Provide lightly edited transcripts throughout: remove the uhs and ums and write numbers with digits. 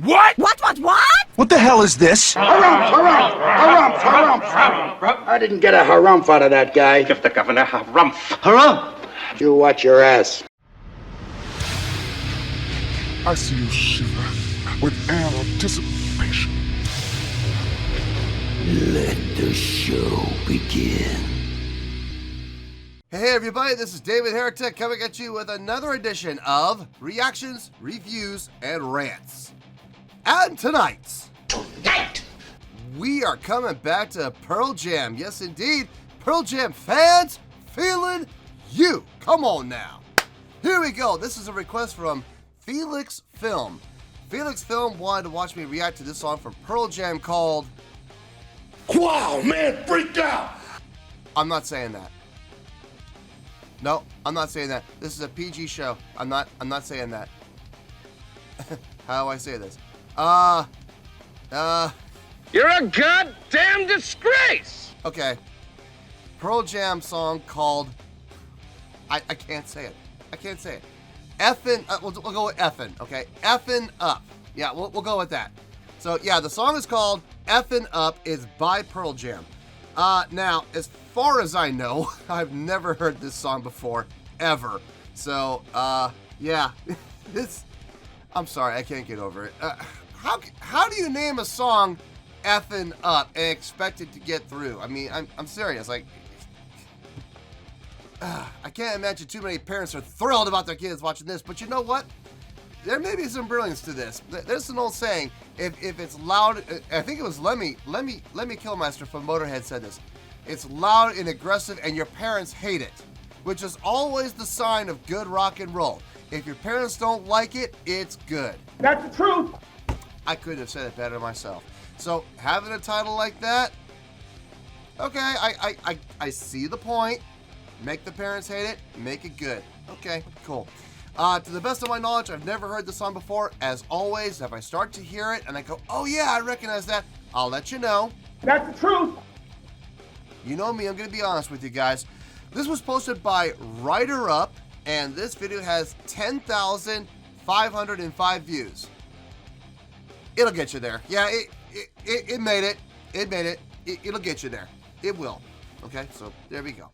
What? What? What the hell is this? Harumph! I didn't get a harumph out of that guy. Give the governor harumph. Harumph! You watch your ass. I see you shiver with anticipation. Let the show begin. Hey everybody, this is David Heretic coming at you with another edition of Reactions, Reviews, and Rants. And tonight, we are coming back to Pearl Jam. Yes indeed, Pearl Jam fans feeling you. Come on now. Here we go. This is a request from Felix Film. Felix Film wanted to watch me react to this song from Pearl Jam called... Wow, man, freaked out! I'm not saying that. No, I'm not saying that. This is a PG show. I'm not saying that. How do I say this? You're a goddamn disgrace! Okay. Pearl Jam song called... I can't say it. I can't say it. Effin', we'll go with Effin', okay? Effin' Up. Yeah, we'll go with that. So, yeah, the song is called Effin' Up. It's by Pearl Jam. Now, as far as I know, I've never heard this song before, ever. So, yeah, I'm sorry, I can't get over it. How do you name a song Effin' Up and expect it to get through? I mean, I'm serious, like, I can't imagine too many parents are thrilled about their kids watching this, but you know what? There may be some brilliance to this. There's an old saying, if it's loud, I think it was Lemmy Kilmister from Motorhead said this. It's loud and aggressive and your parents hate it, which is always the sign of good rock and roll. If your parents don't like it, it's good. That's the truth. I couldn't have said it better myself. So having a title like that, okay, I see the point. Make the parents hate it, make it good. Okay, cool. To the best of my knowledge, I've never heard this song before. As always, if I start to hear it and I go, oh yeah, I recognize that, I'll let you know. That's the truth. You know me, I'm going to be honest with you guys. This was posted by Writer Up, and this video has 10,505 views. It'll get you there. Yeah, it made it. It made it. It'll get you there. It will. Okay, so there we go.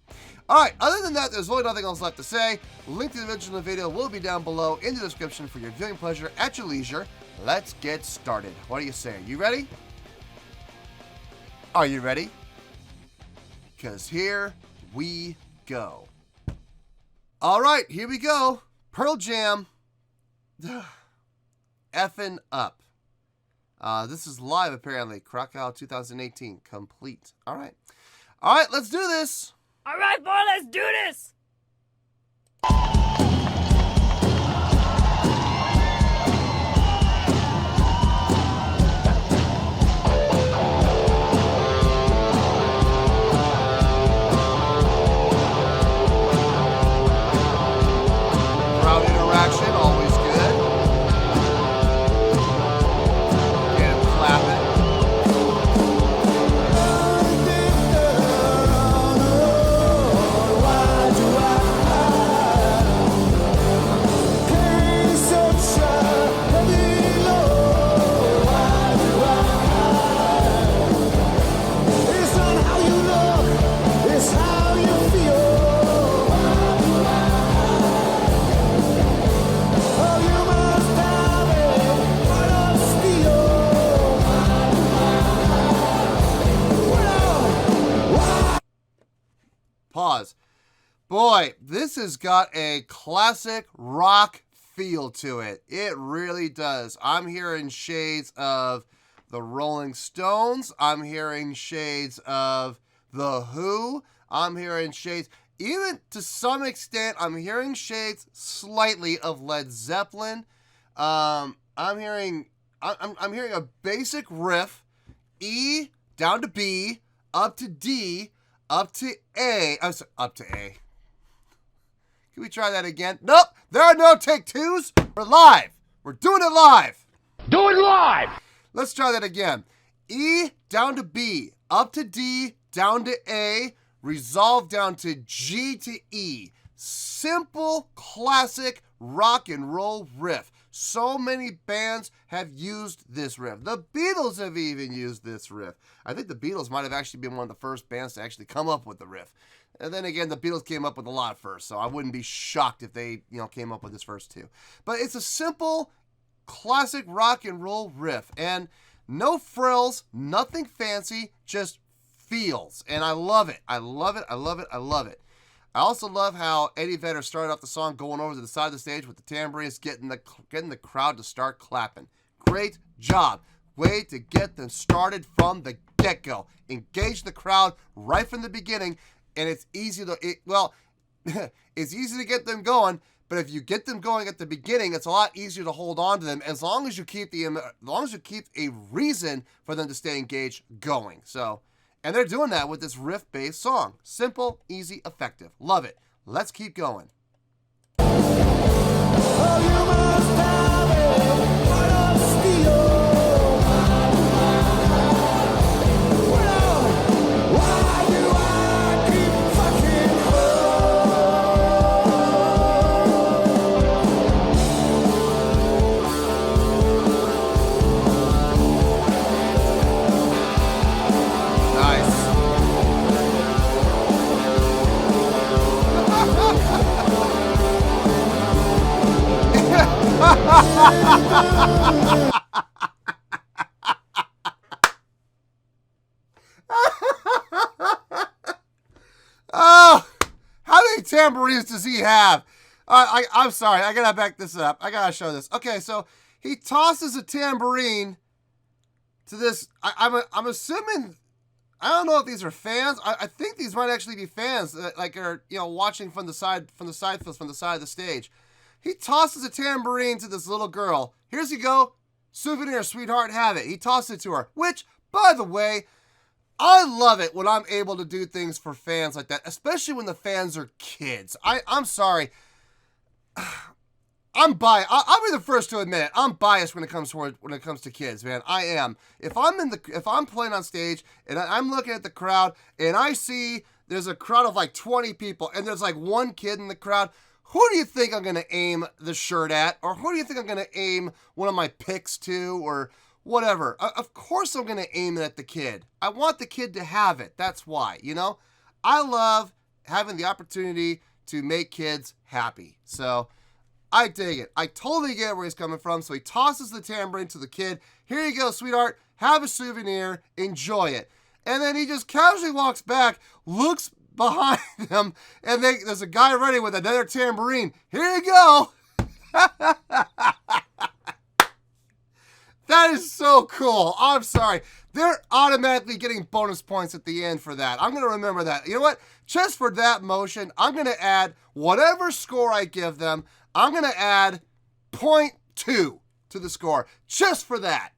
Alright, other than that, there's really nothing else left to say. Link to the original video will be down below in the description for your viewing pleasure at your leisure. Let's get started. What do you say? You ready? Are you ready? Because here we go. Alright, here we go. Pearl Jam. Effin' Up. This is live apparently. Krakow 2018. Complete. Alright. Alright, let's do this. All right, boy, let's do this. Crowd interaction, always good. Get him clapping. Pause. Boy, this has got a classic rock feel to it. It really does. I'm hearing shades of the Rolling Stones. I'm hearing shades of the Who. I'm hearing shades, even to some extent, I'm hearing shades slightly of Led Zeppelin. I'm hearing a basic riff, E down to B, up to D, up to A. I'm sorry, up to A. Can we try that again? Nope, there are no take twos. We're live. We're doing it live. Do it live! Let's try that again. E down to B, up to D, down to A, resolve down to G to E. Simple, classic rock and roll riff. So many bands have used this riff. The Beatles have even used this riff. I think the Beatles might have actually been one of the first bands to actually come up with the riff. And then again, the Beatles came up with a lot first, so I wouldn't be shocked if they, came up with this first too. But it's a simple, classic rock and roll riff, and no frills, nothing fancy, just feels. And I love it. I love it. I love it. I love it. I also love how Eddie Vedder started off the song going over to the side of the stage with the tambourines, getting the crowd to start clapping. Great job. Way to get them started from the get-go. Engage the crowd right from the beginning, and it's easy to it's easy to get them going. But if you get them going at the beginning, it's a lot easier to hold on to them as long as you keep a reason for them to stay engaged going. So. And they're doing that with this riff-based song. Simple, easy, effective. Love it. Let's keep going. Oh, how many tambourines does he have? I'm sorry, I gotta back this up. I gotta show this. Okay, so he tosses a tambourine to this. I'm assuming. I don't know if these are fans. I think these might actually be fans that are watching from the side of the stage. He tosses a tambourine to this little girl. Here's you go. Souvenir, sweetheart, have it. He tosses it to her, which, by the way, I love it when I'm able to do things for fans like that, especially when the fans are kids. I'm sorry. I'm biased. I'll be the first to admit it. I'm biased when it comes to kids, man. I am. If I'm playing on stage and I'm looking at the crowd and I see there's a crowd of like 20 people and there's like one kid in the crowd, who do you think I'm going to aim the shirt at? Or who do you think I'm going to aim one of my picks to or whatever? Of course I'm going to aim it at the kid. I want the kid to have it. That's why, I love having the opportunity to make kids happy. So I dig it. I totally get where he's coming from. So he tosses the tambourine to the kid. Here you go, sweetheart. Have a souvenir. Enjoy it. And then he just casually walks back, looks behind him, and there's a guy ready with another tambourine. Here you go. That is so cool. I'm sorry. They're automatically getting bonus points at the end for that. I'm going to remember that. You know what? Just for that motion, I'm going to add whatever score I give them. I'm going to add 0.2 to the score just for that.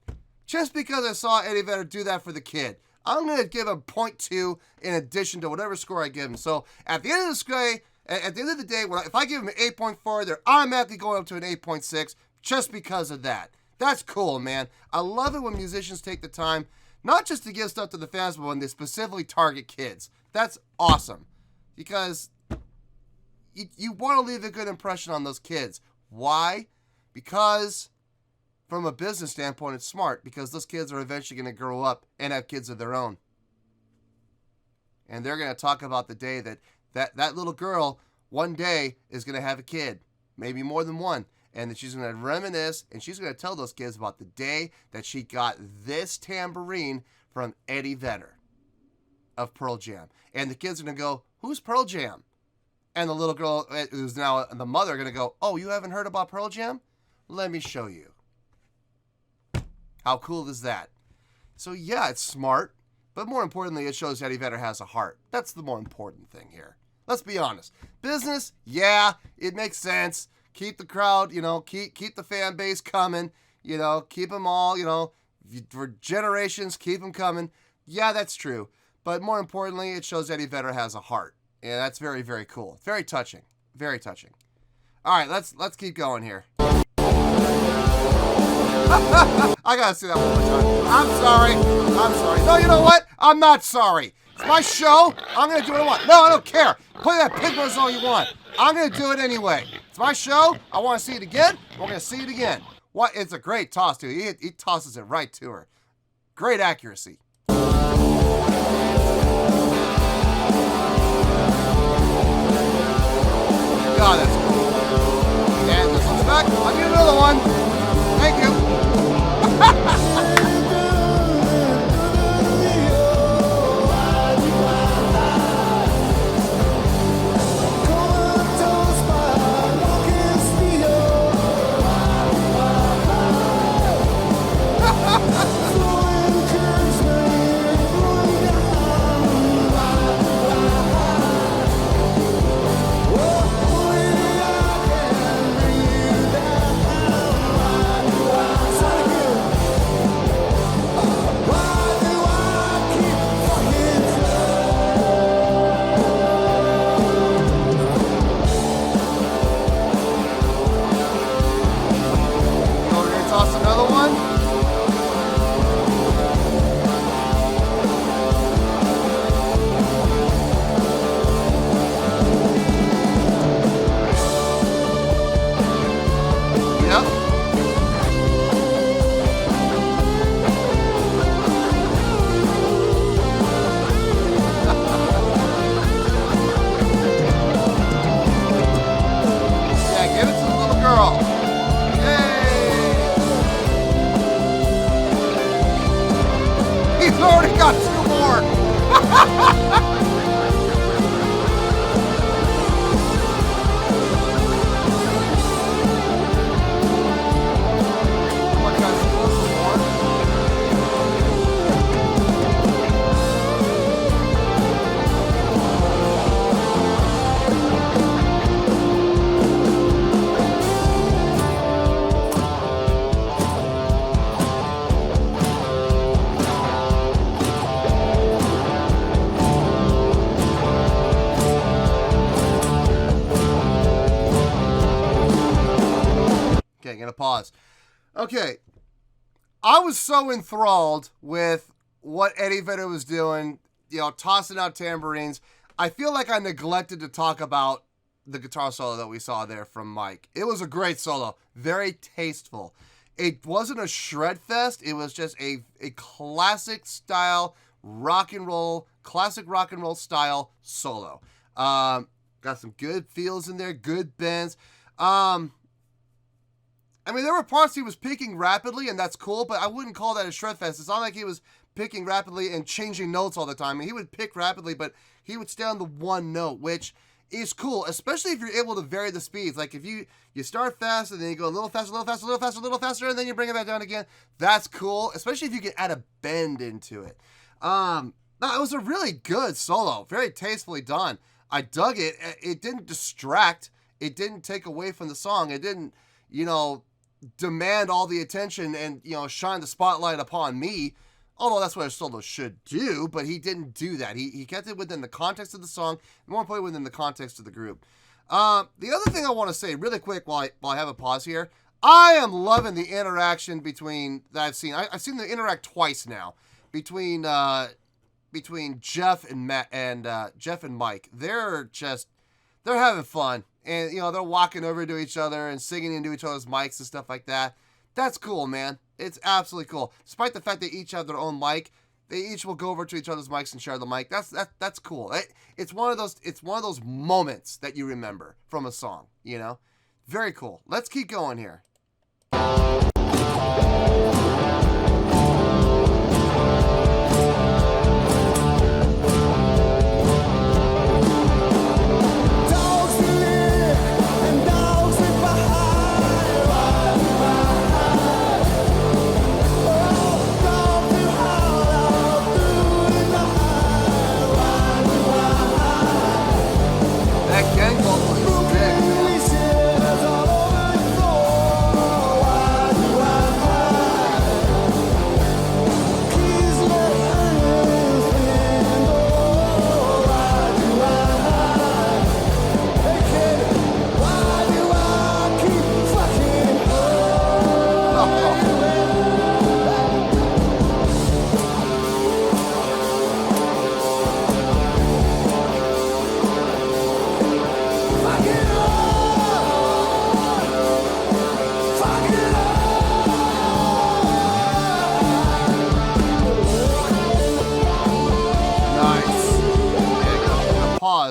Just because I saw Eddie Vedder do that for the kid. I'm going to give him 0.2 in addition to whatever score I give him. So at the end of the day, if I give him an 8.4, they're automatically going up to an 8.6 just because of that. That's cool, man. I love it when musicians take the time, not just to give stuff to the fans, but when they specifically target kids. That's awesome. Because you want to leave a good impression on those kids. Why? Because from a business standpoint, it's smart, because those kids are eventually going to grow up and have kids of their own. And they're going to talk about the day that little girl one day is going to have a kid, maybe more than one. And that she's going to reminisce, and she's going to tell those kids about the day that she got this tambourine from Eddie Vedder of Pearl Jam. And the kids are going to go, who's Pearl Jam? And the little girl, who's now the mother, going to go, oh, you haven't heard about Pearl Jam? Let me show you. How cool is that? So yeah, it's smart, but more importantly, it shows Eddie Vedder has a heart. That's the more important thing here. Let's be honest. Business, yeah, it makes sense. Keep the crowd, keep the fan base coming, keep them all, for generations, keep them coming. Yeah, that's true. But more importantly, it shows Eddie Vedder has a heart. And that's very, very cool. Very touching. Very touching. All right, let's keep going here. I gotta see that one more time. I'm sorry. No, you know what? I'm not sorry. It's my show. I'm gonna do what I want. No, I don't care. Play that pig noise all you want. I'm gonna do it anyway. It's my show. I want to see it again. We're gonna see it again. What? It's a great toss, too. He tosses it right to her. Great accuracy. God, that's cool. And this one's back. I'll get another one. Thank you. Already got two more. Okay, gonna pause. Okay, I was so enthralled with what Eddie Vedder was doing, you know, tossing out tambourines. I feel like I neglected to talk about the guitar solo that we saw there from Mike. It was a great solo, very tasteful. It wasn't a shred fest. It was just a classic style rock and roll, classic rock and roll style solo. Got some good feels in there, good bends. I mean, there were parts he was picking rapidly, and that's cool, but I wouldn't call that a shred fest. It's not like he was picking rapidly and changing notes all the time. I mean, he would pick rapidly, but he would stay on the one note, which is cool, especially if you're able to vary the speeds. Like if you start fast, and then you go a little faster, a little faster, a little faster, a little faster, and then you bring it back down again. That's cool, especially if you can add a bend into it. No, it was a really good solo, very tastefully done. I dug it. It didn't distract. It didn't take away from the song. It didn't, you know, demand all the attention and, you know, shine the spotlight upon me, although that's what a solo should do, but he didn't do that. He kept it within the context of the song, and more importantly, within the context of the group. The other thing I want to say really quick while I have a pause here, I am loving the interaction between that I've seen. I've seen them interact twice now between Jeff and Jeff and Mike. They're having fun. And, you know, they're walking over to each other and singing into each other's mics and stuff like that. That's cool, man. It's absolutely cool. Despite the fact they each have their own mic, they each will go over to each other's mics and share the mic. That's cool. It's one of those moments that you remember from a song, you know? Very cool. Let's keep going here.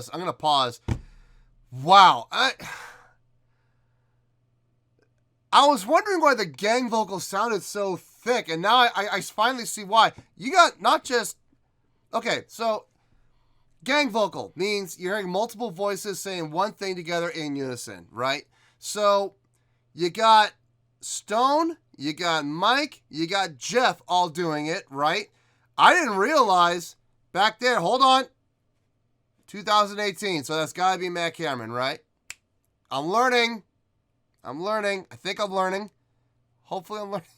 pause. I'm gonna pause. Wow. I was wondering why the gang vocals sounded so thick, and now I finally see why. You got not just... Okay, so gang vocal means you're hearing multiple voices saying one thing together in unison, right? So you got Stone, you got Mike, you got Jeff all doing it, right? I didn't realize back there, hold on, 2018, so that's got to be Matt Cameron, right? I'm learning. I think I'm learning. Hopefully I'm learning.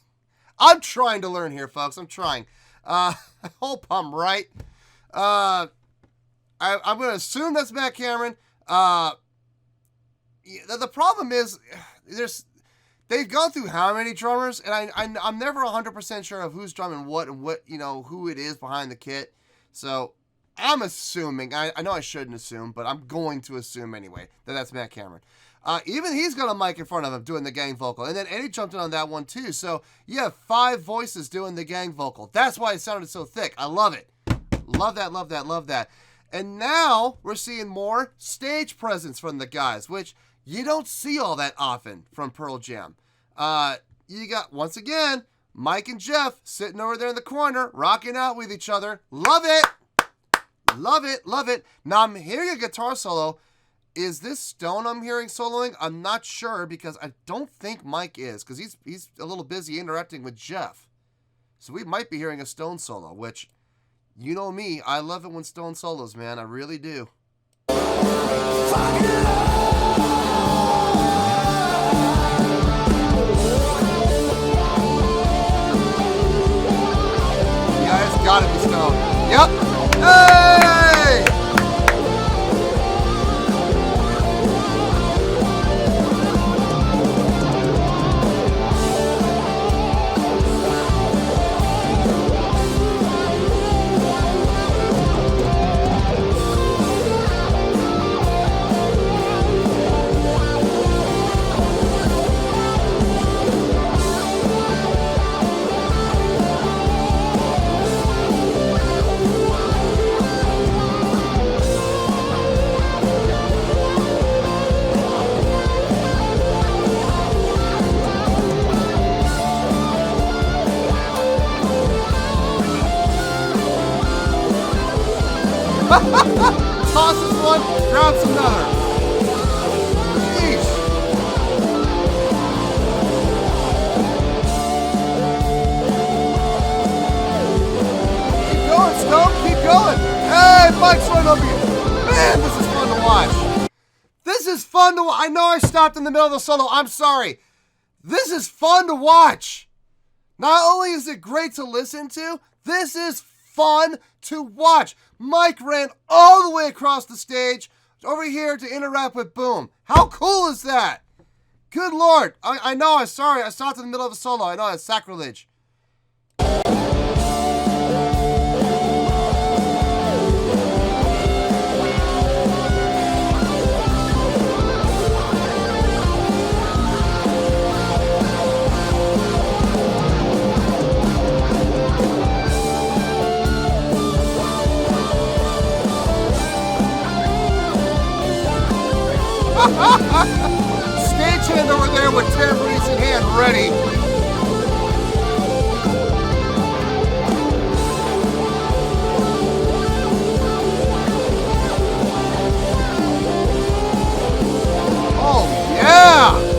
I'm trying to learn here, folks. I'm trying. I hope I'm right. I'm going to assume that's Matt Cameron. The problem is, they've gone through how many drummers, and I'm never 100% sure of who's drumming what and what, who it is behind the kit. So I'm assuming, I know I shouldn't assume, but I'm going to assume anyway that that's Matt Cameron. Even he's got a mic in front of him doing the gang vocal. And then Eddie jumped in on that one too. So you have 5 voices doing the gang vocal. That's why it sounded so thick. I love it. Love that, love that, love that. And now we're seeing more stage presence from the guys, which you don't see all that often from Pearl Jam. You got, once again, Mike and Jeff sitting over there in the corner, rocking out with each other. Love it. Love it, love it. Now I'm hearing a guitar solo. Is this Stone I'm hearing soloing? I'm not sure because I don't think Mike is because he's a little busy interacting with Jeff. So we might be hearing a Stone solo, which, you know me, I love it when Stone solos, man. I really do. You guys gotta be Stone. Yep. Hey! Tosses one, grabs another. Jeez. Keep going, Stone. Keep going. Hey, Mike's right over you. Man, this is fun to watch. This is fun to watch. I know I stopped in the middle of the solo. I'm sorry. This is fun to watch. Not only is it great to listen to, this is fun to watch. Mike ran all the way across the stage over here to interact with Boom. How cool is that? Good Lord. I know, I'm sorry. I stopped in the middle of a solo. I know, it's sacrilege. Stagehand over there with tambourines in hand, ready. Oh, yeah!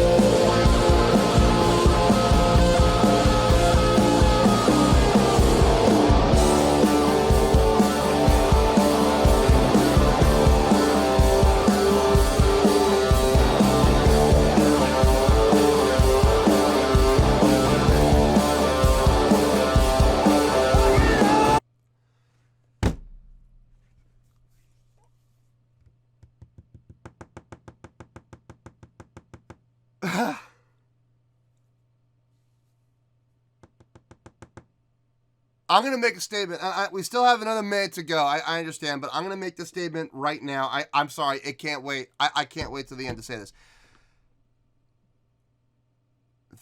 I'm going to make a statement. We still have another minute to go. I understand, but I'm going to make the statement right now. I'm sorry. It can't wait. I can't wait till the end to say this.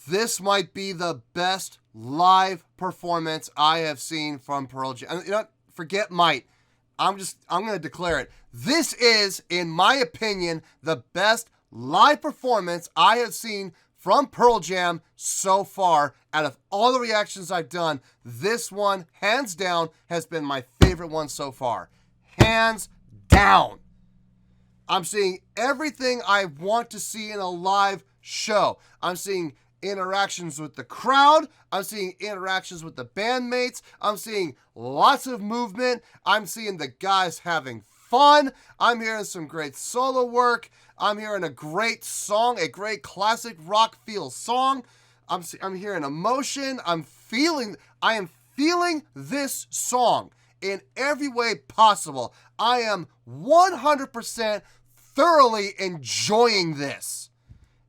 This might be the best live performance I have seen from Pearl Jam. You know, forget might. I'm going to declare it. This is, in my opinion, the best live performance I have seen from Pearl Jam so far. Out of all the reactions I've done, this one, hands down, has been my favorite one so far. Hands down. I'm seeing everything I want to see in a live show. I'm seeing interactions with the crowd. I'm seeing interactions with the bandmates. I'm seeing lots of movement. I'm seeing the guys having fun. I'm hearing some great solo work. I'm hearing a great song, a great classic rock feel song. I'm hearing emotion. I am feeling this song in every way possible. I am 100% thoroughly enjoying this.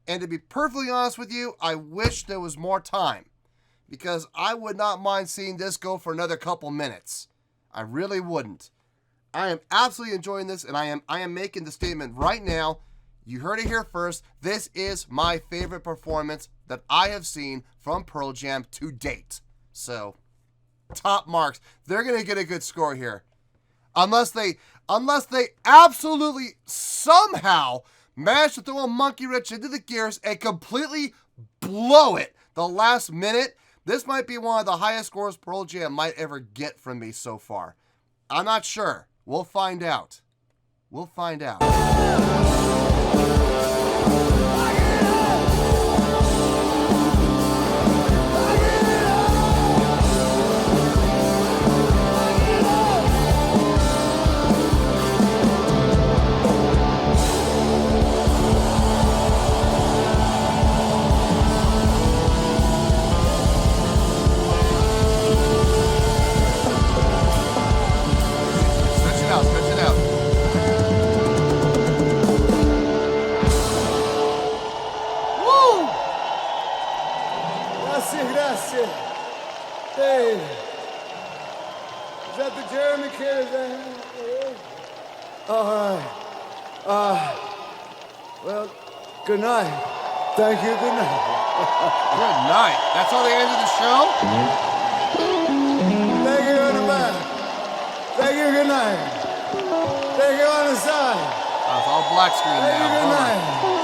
And to be perfectly honest with you, I wish there was more time, because I would not mind seeing this go for another couple minutes. I really wouldn't. I am absolutely enjoying this, and I am making the statement right now. You heard it here first. This is my favorite performance that I have seen from Pearl Jam to date. So, top marks. They're going to get a good score here. Unless they absolutely somehow manage to throw a monkey wrench into the gears and completely blow it the last minute. This might be one of the highest scores Pearl Jam might ever get from me so far. I'm not sure. We'll find out. We'll find out. Grazie. Hey, is that the Jeremy kid? Is that? All right. Well, good night. Thank you. Good night. Good night. That's how they ended the show? Thank you on the back. Thank you. Good night. Thank you on the side. Oh, it's all black screen now. Thank you. Good night.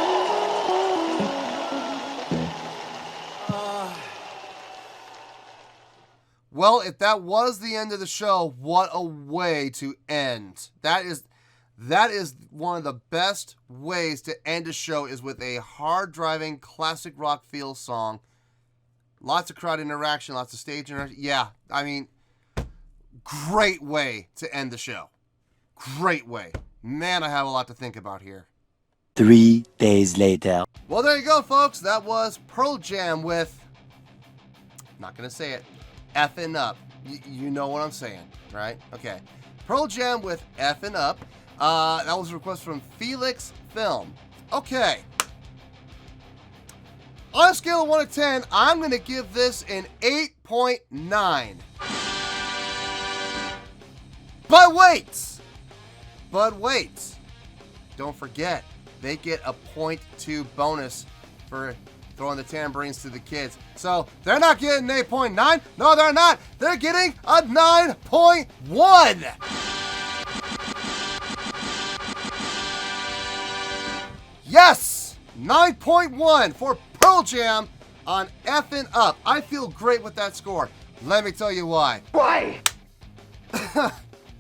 Well, if that was the end of the show, what a way to end. That is one of the best ways to end a show, is with a hard-driving classic rock feel song. Lots of crowd interaction, lots of stage interaction. Yeah, I mean, great way to end the show. Great way. Man, I have a lot to think about here. 3 days later. Well, there you go, folks. That was Pearl Jam with, I'm not going to say it, Effin' Up. You know what I'm saying, right? Okay. Pearl Jam with Effin' Up. That was a request from Felix Film. Okay. On a scale of 1 to 10, I'm going to give this an 8.9. But wait. Don't forget, they get a 0.2 bonus for throwing the tambourines to the kids. So they're not getting an 8.9. No, they're not. They're getting a 9.1. Yes, 9.1 for Pearl Jam on Effin' Up. I feel great with that score. Let me tell you why. Why?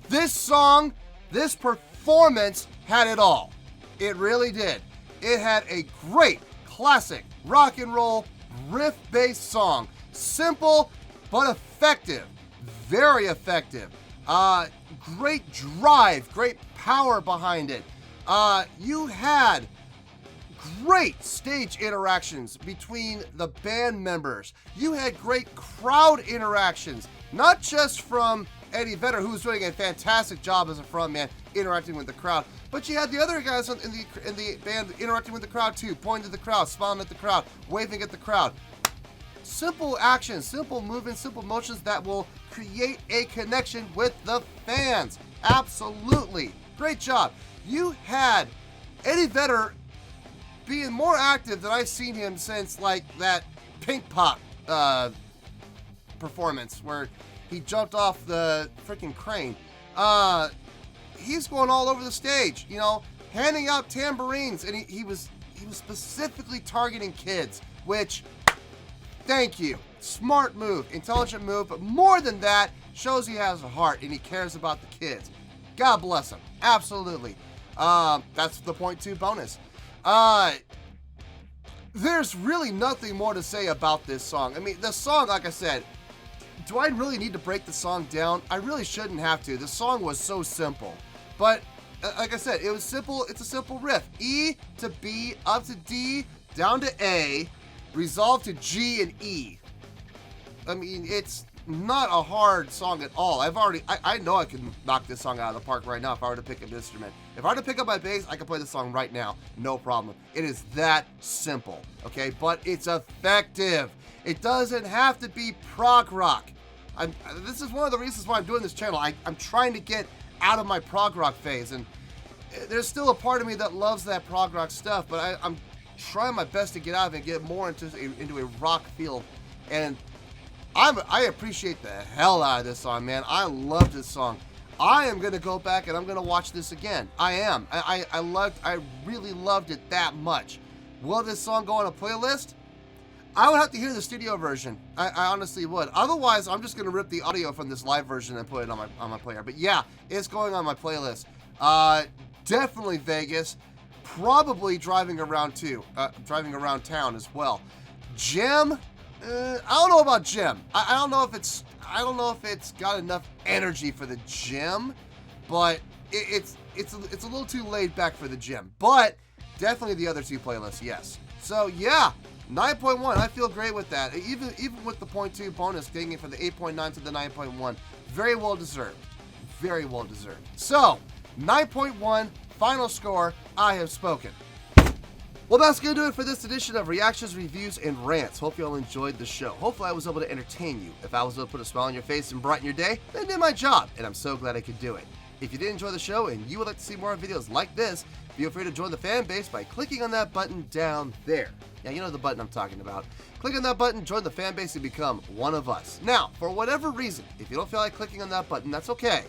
This song, this performance had it all. It really did. It had a great classic rock and roll riff-based song. Simple but effective. Very effective. Great drive, great power behind it. You had great stage interactions between the band members. You had great crowd interactions, not just from Eddie Vedder, who was doing a fantastic job as a frontman interacting with the crowd, but you had the other guys in the band interacting with the crowd too, pointing to the crowd, smiling at the crowd, waving at the crowd. Simple actions, simple movements, simple motions that will create a connection with the fans. Absolutely. Great job. You had Eddie Vedder being more active than I've seen him since, like, that Pink Pop performance where he jumped off the freaking crane. he's going all over the stage, you know, handing out tambourines, and he was specifically targeting kids, which, thank you. Smart move, intelligent move, but more than that, shows he has a heart and he cares about the kids. God bless him. Absolutely. That's the point 2 bonus. There's really nothing more to say about this song. I mean, the song, like I said, do I really need to break the song down? I really shouldn't have to. The song was so simple. But, like I said, it was simple. It's a simple riff. E to B, up to D, down to A, resolved to G and E. I mean, it's not a hard song at all. I know I can knock this song out of the park right now if I were to pick an instrument. If I were to pick up my bass, I could play this song right now, no problem. It is that simple, okay? But it's effective. It doesn't have to be prog rock. This is one of the reasons why I'm doing this channel. I'm trying to get out of my prog rock phase, and there's still a part of me that loves that prog rock stuff, but I'm trying my best to get out of it and get more into a rock feel. And I appreciate the hell out of this song, man. I love this song. I am gonna go back and I'm gonna watch this again. I am. I really loved it that much. Will this song go on a playlist? I would have to hear the studio version. I honestly would. Otherwise, I'm just gonna rip the audio from this live version and put it on my player. But yeah, it's going on my playlist. Definitely Vegas. Probably driving around too. Driving around town as well. Jam. I don't know about Jam. I don't know if it's got enough energy for the gym, but it's a little too laid back for the gym. But definitely the other 2 playlists, yes. So yeah, 9.1. I feel great with that. Even with the 0.2 bonus, getting it from the 8.9 to the 9.1, very well deserved. Very well deserved. So 9.1 final score. I have spoken. Well, that's going to do it for this edition of Reactions, Reviews, and Rants. Hope you all enjoyed the show. Hopefully I was able to entertain you. If I was able to put a smile on your face and brighten your day, then I did my job, and I'm so glad I could do it. If you did enjoy the show and you would like to see more videos like this, feel free to join the fan base by clicking on that button down there. Yeah, you know the button I'm talking about. Click on that button, join the fan base, and become one of us. Now, for whatever reason, if you don't feel like clicking on that button, that's okay.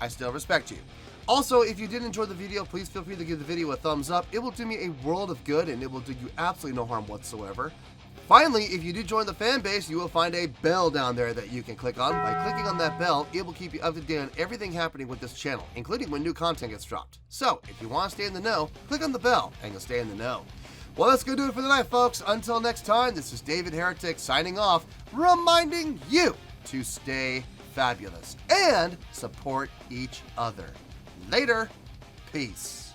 I still respect you. Also, if you did enjoy the video, please feel free to give the video a thumbs up. It will do me a world of good, and it will do you absolutely no harm whatsoever. Finally, if you do join the fan base, you will find a bell down there that you can click on. By clicking on that bell, it will keep you up to date on everything happening with this channel, including when new content gets dropped. So, if you want to stay in the know, click on the bell, and you'll stay in the know. Well, that's going to do it for the night, folks. Until next time, this is David Heretic signing off, reminding you to stay fabulous and support each other. Later. Peace.